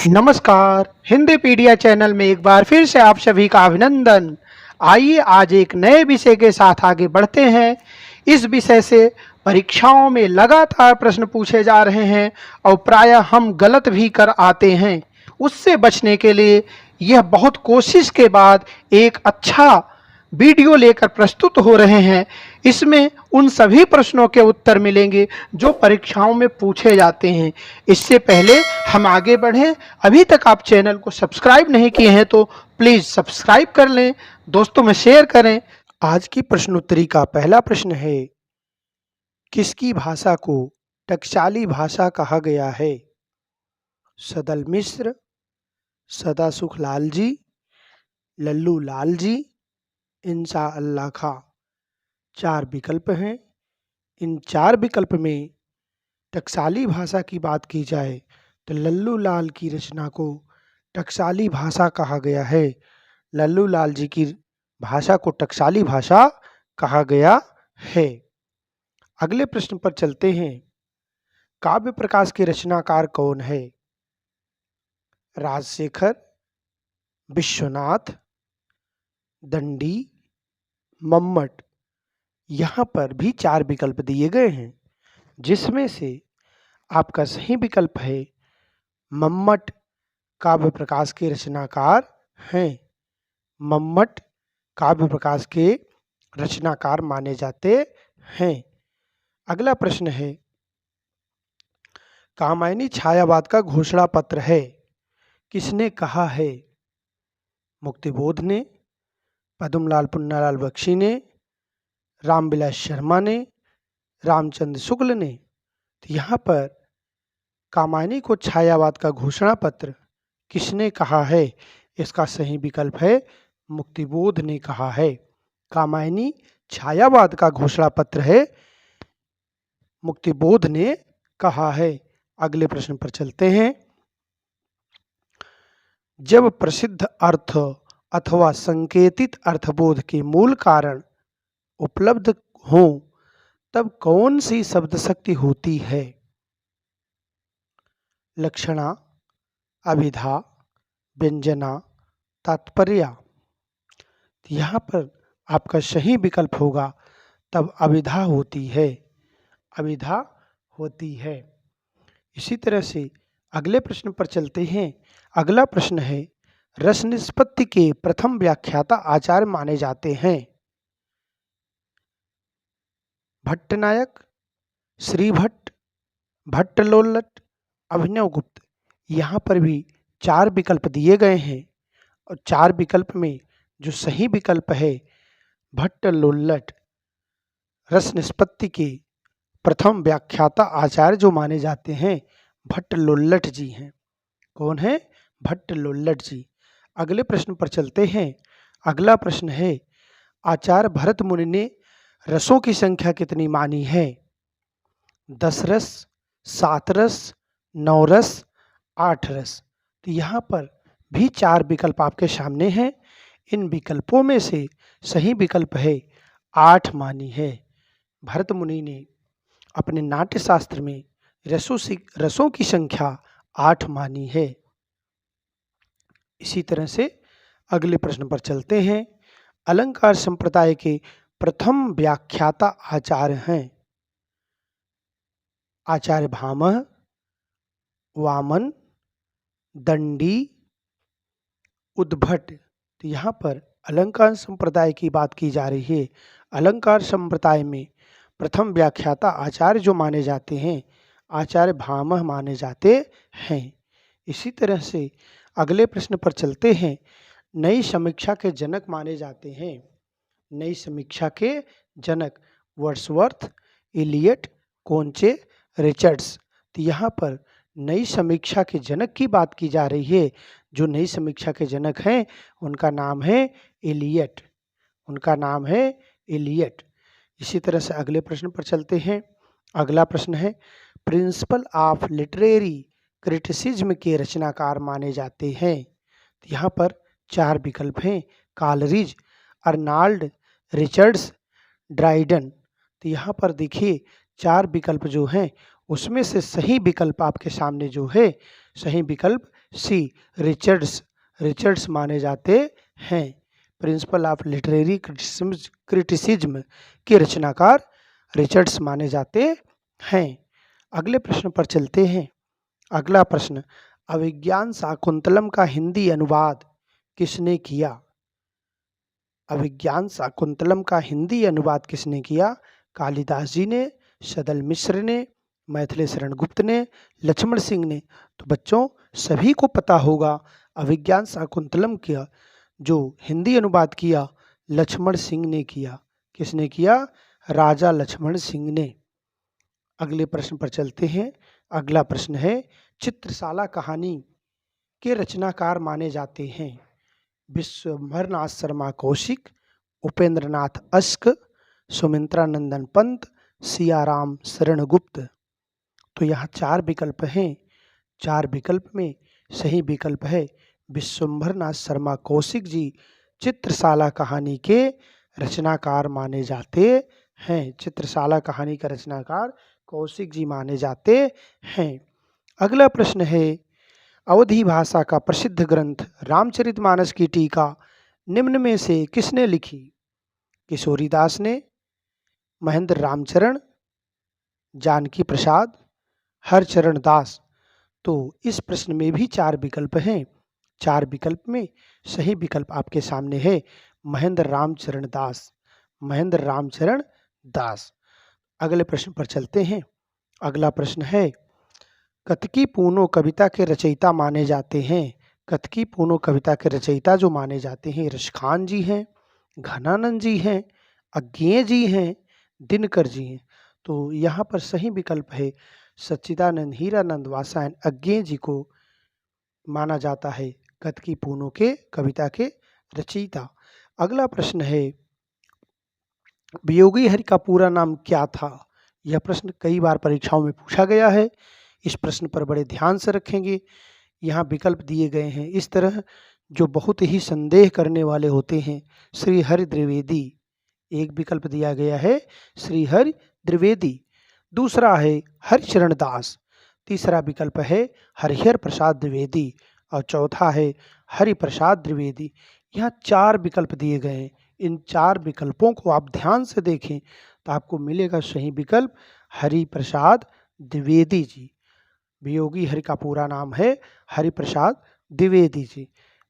नमस्कार, हिंदी पीडिया चैनल में एक बार फिर से आप सभी का अभिनंदन। आइए आज एक नए विषय के साथ आगे बढ़ते हैं। इस विषय से परीक्षाओं में लगातार प्रश्न पूछे जा रहे हैं और प्रायः हम गलत भी कर आते हैं। उससे बचने के लिए यह बहुत कोशिश के बाद एक अच्छा वीडियो लेकर प्रस्तुत हो रहे हैं। इसमें उन सभी प्रश्नों के उत्तर मिलेंगे जो परीक्षाओं में पूछे जाते हैं। इससे पहले हम आगे बढ़ें, अभी तक आप चैनल को सब्सक्राइब नहीं किए हैं तो प्लीज़ सब्सक्राइब कर लें, दोस्तों में शेयर करें। आज की प्रश्नोत्तरी का पहला प्रश्न है, किसकी भाषा को टकसाली भाषा कहा गया है? सदल मिश्र, सदासुख लाल जी, लल्लू लाल जी, इंसा अल्लाह खां। 4 विकल्प हैं। इन 4 विकल्प में टकसाली भाषा की बात की जाए तो लल्लू लाल की रचना को टकसाली भाषा कहा गया है। लल्लू लाल जी की भाषा को टकसाली भाषा कहा गया है। अगले प्रश्न पर चलते हैं। काव्य प्रकाश के रचनाकार कौन है? राजशेखर, विश्वनाथ, दंडी, मम्मट। यहाँ पर भी 4 विकल्प दिए गए हैं, जिसमें से आपका सही विकल्प है मम्मट काव्य प्रकाश के रचनाकार हैं। मम्मट काव्य प्रकाश के रचनाकार माने जाते हैं। अगला प्रश्न है, कामायनी छायावाद का घोषणा पत्र है, किसने कहा है? मुक्तिबोध ने, पद्मलाल पुन्नालाल बख्शी ने, रामविलास शर्मा ने, रामचंद्र शुक्ल ने। तो यहाँ पर कामायनी को छायावाद का घोषणा पत्र किसने कहा है? इसका सही विकल्प है मुक्तिबोध ने कहा है। कामायनी छायावाद का घोषणा पत्र है, मुक्तिबोध ने कहा है। अगले प्रश्न पर चलते हैं। जब प्रसिद्ध अर्थ अथवा संकेतित अर्थबोध के मूल कारण उपलब्ध हों तब कौन सी शब्द शक्ति होती है? लक्षणा, अभिधा, व्यंजना, तात्पर्य। यहाँ पर आपका सही विकल्प होगा तब अभिधा होती है। अभिधा होती है। इसी तरह से अगले प्रश्न पर चलते हैं। अगला प्रश्न है, रस निष्पत्ति के प्रथम व्याख्याता आचार्य माने जाते हैं? भट्टनायक, श्रीभट्ट, भट्टलोल्लट, अभिनवगुप्त। यहाँ पर भी 4 विकल्प दिए गए हैं और 4 विकल्प में जो सही विकल्प है भट्टलोल्लट रस निष्पत्ति के प्रथम व्याख्याता आचार्य जो माने जाते हैं भट्टलोल्लट जी हैं। कौन है? भट्टलोल्लट जी। अगले प्रश्न पर चलते हैं। अगला प्रश्न है, आचार्य भरत मुनि ने रसों की संख्या कितनी मानी है? 10 रस, 7 रस, 9 रस, 8 रस। तो यहाँ पर भी 4 विकल्प आपके सामने हैं। इन विकल्पों में से सही विकल्प है 8 मानी है। भरत मुनि ने अपने नाट्य शास्त्र में रसों की संख्या 8 मानी है। इसी तरह से अगले प्रश्न पर चलते हैं। अलंकार संप्रदाय के प्रथम व्याख्याता आचार्य हैं? आचार्य भामह, वामन, दंडी, उद्भट। तो यहाँ पर अलंकार संप्रदाय की बात की जा रही है। अलंकार संप्रदाय में प्रथम व्याख्याता आचार्य जो माने जाते हैं आचार्य भामह माने जाते हैं। इसी तरह से अगले प्रश्न पर चलते हैं। नई समीक्षा के जनक माने जाते हैं? नई समीक्षा के जनक वर्ड्सवर्थ, इलियट, कोंचे, रिचर्ड्स। तो यहाँ पर नई समीक्षा के जनक की बात की जा रही है। जो नई समीक्षा के जनक हैं उनका नाम है इलियट। उनका नाम है इलियट। इसी तरह से अगले प्रश्न पर चलते हैं। अगला प्रश्न है, प्रिंसिपल ऑफ लिटरेरी क्रिटिसिज्म के रचनाकार माने जाते हैं? तो यहाँ पर 4 विकल्प हैं, कालरिज, अर्नाल्ड, रिचर्ड्स, ड्राइडन। तो यहाँ पर देखिए 4 विकल्प जो हैं उसमें से सही विकल्प आपके सामने जो है सही विकल्प सी रिचर्ड्स, रिचर्ड्स माने जाते हैं। प्रिंसिपल ऑफ लिटरेरी क्रिटिसिज्म के रचनाकार रिचर्ड्स माने जाते हैं। अगले प्रश्न पर चलते हैं। अगला प्रश्न, अभिज्ञान शाकुंतलम का हिंदी अनुवाद किसने किया? अभिज्ञान शाकुंतलम का हिंदी अनुवाद किसने किया? कालिदास जी ने, सदल मिश्र ने, मैथिली शरण गुप्त ने, लक्ष्मण सिंह ने। तो बच्चों सभी को पता होगा अभिज्ञान शाकुंतलम का जो हिंदी अनुवाद किया लक्ष्मण सिंह ने किया। किसने किया? राजा लक्ष्मण सिंह ने। अगले प्रश्न पर चलते हैं। अगला प्रश्न है, चित्रशाला कहानी के रचनाकार माने जाते हैं विश्वंभरनाथ शर्मा कौशिक, उपेंद्र नाथ अश्क, सुमित्रा नंदन पंत, सियाराम शरण गुप्त। तो यहाँ 4 विकल्प हैं। 4 विकल्प में सही विकल्प है विश्वंभरनाथ शर्मा कौशिक जी चित्रशाला कहानी के रचनाकार माने जाते हैं। चित्रशाला कहानी का रचनाकार कौशिक जी माने जाते हैं। अगला प्रश्न है, अवधी भाषा का प्रसिद्ध ग्रंथ रामचरितमानस की टीका निम्न में से किसने लिखी? किशोरीदास ने, महेंद्र रामचरण, जानकी प्रसाद, हरचरण दास। तो इस प्रश्न में भी 4 विकल्प हैं। 4 विकल्प में सही विकल्प आपके सामने है महेंद्र रामचरण दास। महेंद्र रामचरण दास। अगले प्रश्न पर चलते हैं। अगला प्रश्न है, कतकी पूनो कविता के रचयिता माने जाते हैं। कतकी पूनो कविता के रचयिता जो माने जाते हैं रसखान जी हैं, घनानंद जी हैं, अज्ञेय जी हैं, दिनकर जी हैं। तो यहाँ पर सही विकल्प है सच्चिदानंद हीरानंद वात्स्यायन अज्ञेय जी को माना जाता है कतकी पूनो के कविता के रचयिता। अगला प्रश्न है, वियोगी हरि का पूरा नाम क्या था? यह प्रश्न कई बार परीक्षाओं में पूछा गया है। इस प्रश्न पर बड़े ध्यान से रखेंगे। यहाँ विकल्प दिए गए हैं इस तरह जो बहुत ही संदेह करने वाले होते हैं। श्री हरि द्विवेदी, एक विकल्प दिया गया है श्री हरि द्विवेदी। दूसरा है हरिचरण दास। तीसरा विकल्प है हरिहर प्रसाद द्विवेदी और चौथा है हरिप्रसाद द्विवेदी। यहाँ 4 विकल्प दिए गए हैं। इन 4 विकल्पों को आप ध्यान से देखें तो आपको मिलेगा सही विकल्प हरिप्रसाद द्विवेदी जी। वियोगी हरि का पूरा नाम है हरिप्रसाद द्विवेदी जी।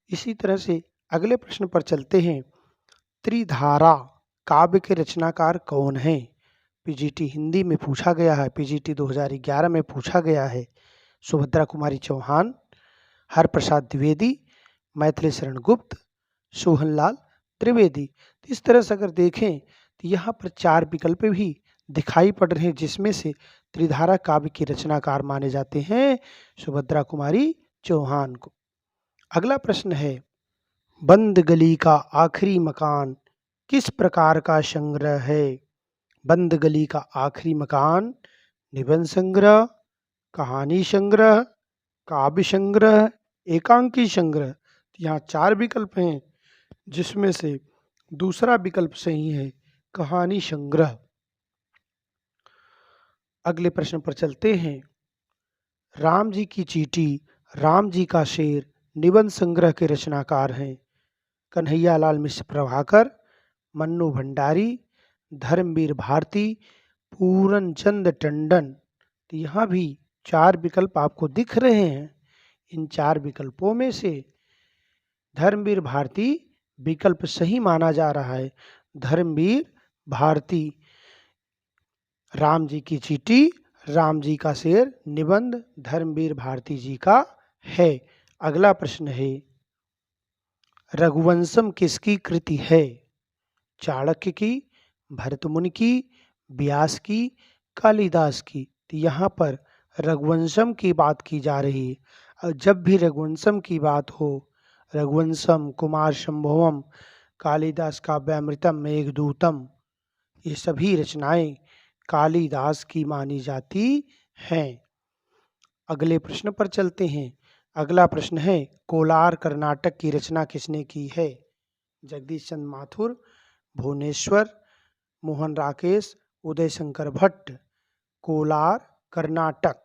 इसी तरह से अगले प्रश्न पर चलते हैं। त्रिधारा काव्य के रचनाकार कौन हैं? पीजीटी हिंदी में पूछा गया है, पीजीटी 2011 में पूछा गया है। सुभद्रा कुमारी चौहान, हरप्रसाद द्विवेदी, मैथिली शरण गुप्त, सोहनलाल त्रिवेदी। तो इस तरह से अगर देखें तो यहाँ पर 4 विकल्प भी दिखाई पड़ रहे हैं जिसमें से त्रिधारा काव्य के रचनाकार माने जाते हैं सुभद्रा कुमारी चौहान को। अगला प्रश्न है, बंद गली का आखिरी मकान किस प्रकार का संग्रह है? बंद गली का आखिरी मकान निबंध संग्रह, कहानी संग्रह, काव्य संग्रह, एकांकी संग्रह। यहाँ 4 विकल्प हैं जिसमें से दूसरा विकल्प सही है कहानी संग्रह। अगले प्रश्न पर चलते हैं। राम जी की चीटी, राम जी का शेर निबंध संग्रह के रचनाकार हैं कन्हैयालाल मिश्र प्रभाकर, मन्नू भंडारी, धर्मवीर भारती, पूरन चंद टंडन। तो यहाँ भी 4 विकल्प आपको दिख रहे हैं। इन 4 विकल्पों में से धर्मवीर भारती विकल्प सही माना जा रहा है। धर्मवीर भारती, राम जी की चीटी, राम जी का शेर निबंध धर्मवीर भारती जी का है। अगला प्रश्न है, रघुवंशम किसकी कृति है? चाणक्य की, भरतमुनि की, व्यास की, कालिदास की। तो यहाँ पर रघुवंशम की बात की जा रही है। और जब भी रघुवंशम की बात हो, रघुवंशम, कुमार संभवम, कालिदास काव्यामृतम, मेघदूतम, ये सभी रचनाएं कालिदास की मानी जाती हैं। अगले प्रश्न पर चलते हैं। अगला प्रश्न है, कोलार कर्नाटक की रचना किसने की है? जगदीश चंद्र माथुर, भुवनेश्वर, मोहन राकेश, उदय शंकर भट्ट। कोलार कर्नाटक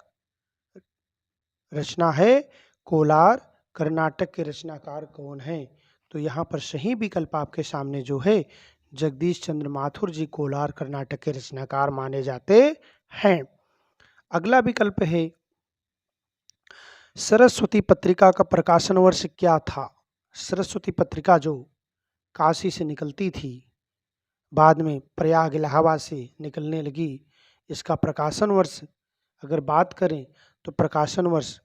रचना है कोलार कर्नाटक के रचनाकार कौन हैं? तो यहाँ पर सही विकल्प आपके सामने जो है जगदीश चंद्र माथुर जी कोलार कर्नाटक के रचनाकार माने जाते हैं। अगला विकल्प है सरस्वती पत्रिका का प्रकाशन वर्ष क्या था? सरस्वती पत्रिका जो काशी से निकलती थी, बाद में प्रयाग इलाहाबाद से निकलने लगी, इसका प्रकाशन वर्ष अगर बात करें तो प्रकाशन वर्ष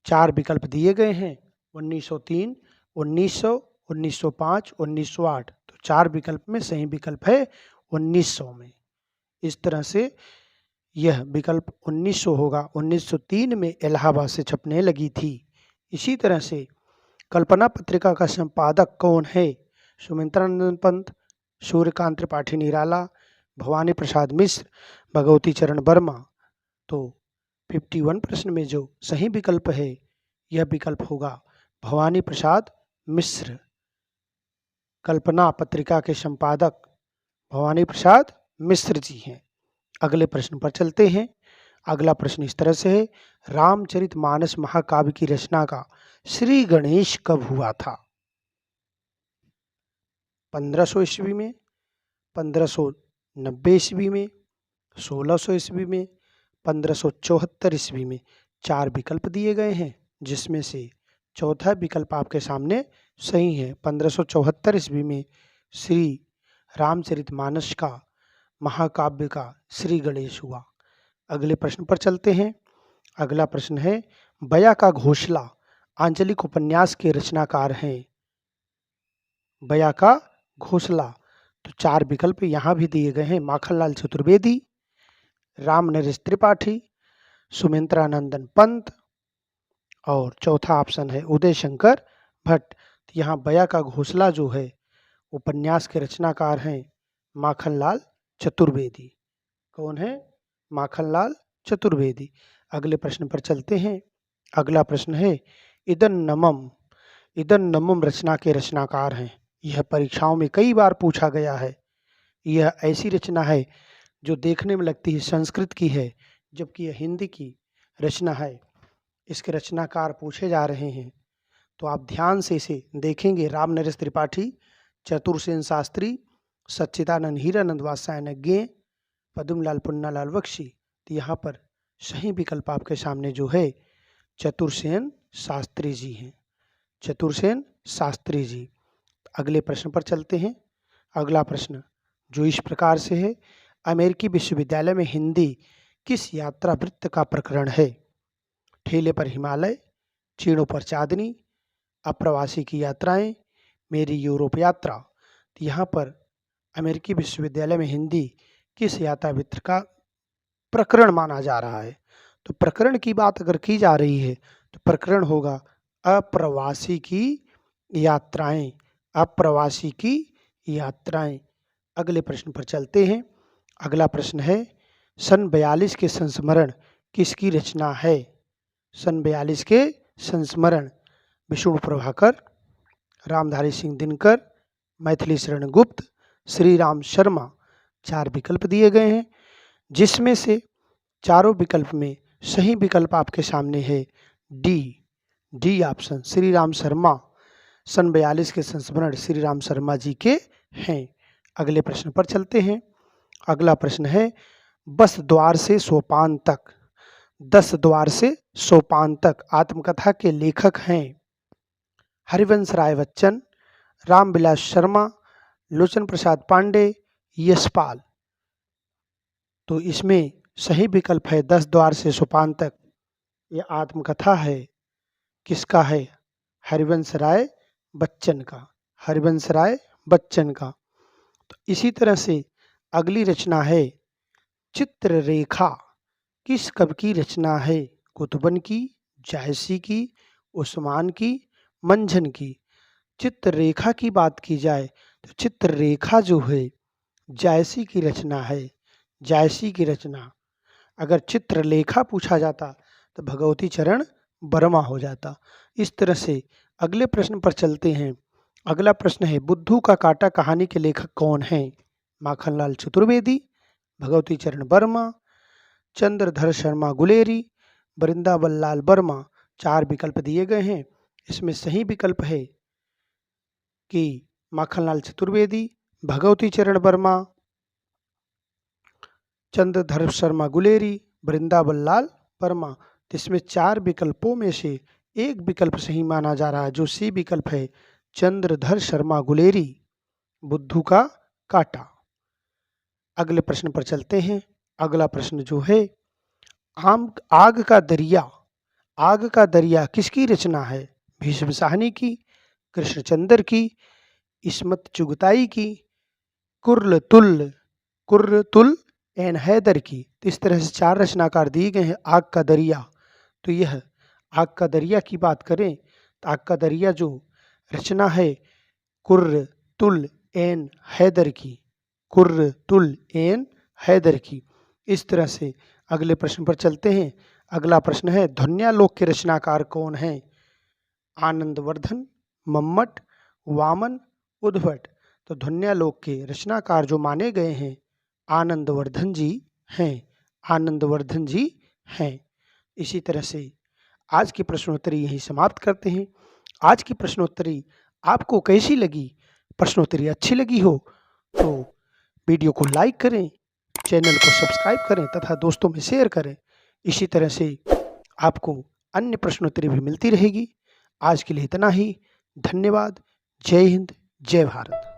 4 विकल्प दिए गए हैं 1903, 1900, 1905, 1908। तो 4 विकल्प में सही विकल्प है 1900 में। इस तरह से यह विकल्प 1900 होगा। 1903 में इलाहाबाद से छपने लगी थी। इसी तरह से कल्पना पत्रिका का संपादक कौन है? सुमित्रानंद पंत, सूर्यकांत त्रिपाठी निराला, भवानी प्रसाद मिश्र, भगवती चरण वर्मा। तो 51 प्रश्न में जो सही विकल्प है यह विकल्प होगा भवानी प्रसाद मिश्र। कल्पना पत्रिका के संपादक भवानी प्रसाद मिश्र जी हैं। अगले प्रश्न पर चलते हैं। अगला प्रश्न इस तरह से है, रामचरितमानस महाकाव्य की रचना का श्री गणेश कब हुआ था? 1500 ईस्वी में, 1590 ईस्वी में, 1600 ईस्वी में, 1574 ईस्वी में। 4 विकल्प दिए गए हैं जिसमें से चौथा विकल्प आपके सामने सही है। 1574 ईस्वी में श्री रामचरितमानस का महाकाव्य का श्री गणेश हुआ। अगले प्रश्न पर चलते हैं। अगला प्रश्न है, बया का घोषला आंचलिक उपन्यास के रचनाकार हैं। बया का घोषला, तो 4 विकल्प यहाँ भी दिए गए हैं, माखनलाल चतुर्वेदी, राम नरेश त्रिपाठी, सुमित्रानंदन पंत और चौथा ऑप्शन है उदय शंकर भट्ट। तो यहाँ बया का घोषला जो है उपन्यास के रचनाकार हैं माखनलाल चतुर्वेदी। कौन है? माखनलाल चतुर्वेदी। अगले प्रश्न पर चलते हैं। अगला प्रश्न है, इदन नमम रचना के रचनाकार हैं। यह परीक्षाओं में कई बार पूछा गया है। यह ऐसी रचना है जो देखने में लगती है संस्कृत की है, जबकि यह हिंदी की रचना है। इसके रचनाकार पूछे जा रहे हैं, तो आप ध्यान से इसे देखेंगे। राम नरेश त्रिपाठी, चतुरसेन शास्त्री, सच्चिदानंद हीरानंद वात्स्यायन, पद्मलाल पुन्नालाल बख्शी। तो यहाँ पर सही विकल्प आपके सामने जो है चतुरसेन शास्त्री जी हैं, चतुरसेन शास्त्री जी। अगले प्रश्न पर चलते हैं। अगला प्रश्न जो इस प्रकार से है, अमेरिकी विश्वविद्यालय में हिंदी किस यात्रा वृत्त का प्रकरण है? ठेले पर हिमालय, चीणों पर चांदनी, अप्रवासी की यात्राएं, मेरी यूरोप यात्रा। तो यहाँ पर अमेरिकी विश्वविद्यालय में हिंदी किस यात्रा वृत्त का प्रकरण माना जा रहा है? तो प्रकरण की बात अगर की जा रही है तो प्रकरण होगा अप्रवासी की यात्राएं, अप्रवासी की यात्राएं। अगले प्रश्न पर चलते हैं। अगला प्रश्न है, सन 42 के संस्मरण किसकी रचना है? सन 42 के संस्मरण विष्णु प्रभाकर, रामधारी सिंह दिनकर, मैथिली शरण गुप्त, श्री राम शर्मा। 4 विकल्प दिए गए हैं जिसमें से चारों विकल्प में सही विकल्प आपके सामने है डी ऑप्शन, श्री राम शर्मा। सन 42 के संस्मरण श्री राम शर्मा जी के हैं। अगले प्रश्न पर चलते हैं। अगला प्रश्न है, 10 द्वार से सोपान तक, 10 द्वार से सोपान तक आत्मकथा के लेखक हैं हरिवंश राय बच्चन, रामविलास शर्मा, लोचन प्रसाद पांडे, यशपाल। तो इसमें सही विकल्प है 10 द्वार से सोपान तक। यह आत्मकथा है, किसका है? हरिवंश राय बच्चन का, हरिवंश राय बच्चन का। तो इसी तरह से अगली रचना है चित्ररेखा, किस कवि की रचना है? कुतुबन की, जायसी की, उस्मान की, मंझन की। चित्ररेखा की बात की जाए तो चित्ररेखा जो है जायसी की रचना है, जायसी की रचना। अगर चित्रलेखा पूछा जाता तो भगवती चरण वर्मा हो जाता। इस तरह से अगले प्रश्न पर चलते हैं। अगला प्रश्न है, बुद्धू का कांटा कहानी के लेखक कौन हैं? माखनलाल चतुर्वेदी, भगवती चरण वर्मा, चंद्रधर शर्मा गुलेरी, वृंदावन लाल वर्मा। 4 विकल्प दिए गए हैं। इसमें सही विकल्प है कि माखनलाल चतुर्वेदी, भगवती चरण वर्मा, चंद्रधर शर्मा गुलेरी, वृंदावन लाल वर्मा। तो इसमें 4 विकल्पों में से एक विकल्प सही माना जा रहा है, जो सी विकल्प है, चंद्रधर शर्मा गुलेरी, बुद्धू का काटा। अगले प्रश्न पर चलते हैं। अगला प्रश्न जो है, आग का दरिया, आग का दरिया किसकी रचना है? भीष्म साहनी की, कृष्णचंद्र की, इस्मत चुगताई की, कुर्रतुल एन हैदर की। तो इस तरह से 4 रचनाकार दिए गए हैं आग का दरिया। तो यह आग का दरिया की बात करें तो आग का दरिया जो रचना है कुर्रतुल एन हैदर की, कुर्रतुल एन हैदर की। इस तरह से अगले प्रश्न पर चलते हैं। अगला प्रश्न है, ध्वन्यालोक के रचनाकार कौन हैं? आनंदवर्धन, मम्मट, वामन, उद्भट। तो ध्वन्यालोक के रचनाकार जो माने गए हैं आनंदवर्धन जी हैं, आनंदवर्धन जी हैं। इसी तरह से आज की प्रश्नोत्तरी यहीं समाप्त करते हैं। आज की प्रश्नोत्तरी आपको कैसी लगी? प्रश्नोत्तरी अच्छी लगी हो तो वीडियो को लाइक करें, चैनल को सब्सक्राइब करें तथा दोस्तों में शेयर करें। इसी तरह से आपको अन्य प्रश्नोत्तरी भी मिलती रहेगी। आज के लिए इतना ही। धन्यवाद। जय हिंद, जय भारत।